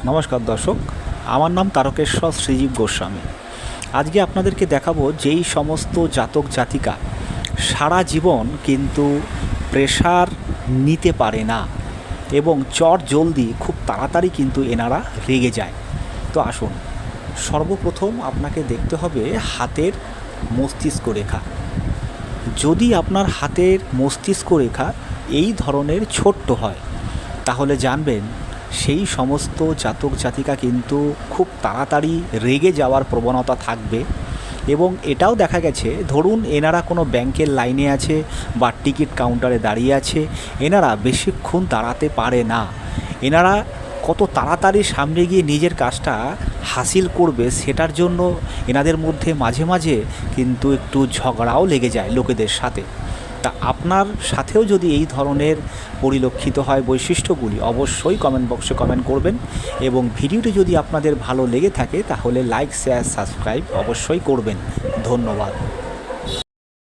নমস্কার দর্শক, আমার নাম তারকেশ্বর শ্রীজীব গোস্বামী। আজকে আপনাদেরকে দেখাবো যেই সমস্ত জাতক জাতিকা সারা জীবন কিন্তু প্রেশার নিতে পারে না এবং চট জলদি খুব তাড়াতাড়ি কিন্তু এনারা রেগে যায়। তো আসুন, সর্বপ্রথম আপনাকে দেখতে হবে হাতের মস্তিষ্ক রেখা। যদি আপনার হাতের মস্তিষ্ক রেখা এই ধরনের ছোট্ট হয় তাহলে জানবেন সেই সমস্ত জাতক জাতিকা কিন্তু খুব তাড়াতাড়ি রেগে যাওয়ার প্রবণতা থাকবে। এবং এটাও দেখা গেছে, ধরুন এনারা কোনো ব্যাংকের লাইনে আছে বা টিকিট কাউন্টারে দাঁড়িয়ে আছে, এনারা বেশিক্ষণ দাঁড়াতে পারে না। এনারা কত তাড়াতাড়ি সামনে গিয়ে নিজের কাজটা হাসিল করবে সেটার জন্য এনাদের মধ্যে মাঝে মাঝে কিন্তু একটু ঝগড়াও লেগে যায় লোকেদের সাথে। তা আপনার সাথেও যদি এই ধরনের পরিলক্ষিত হয় বৈশিষ্ট্যগুলি, অবশ্যই কমেন্ট বক্সে কমেন্ট করবেন। এবং ভিডিওটি যদি আপনাদের ভালো লেগে থাকে তাহলে লাইক, শেয়ার, সাবস্ক্রাইব অবশ্যই করবেন। ধন্যবাদ।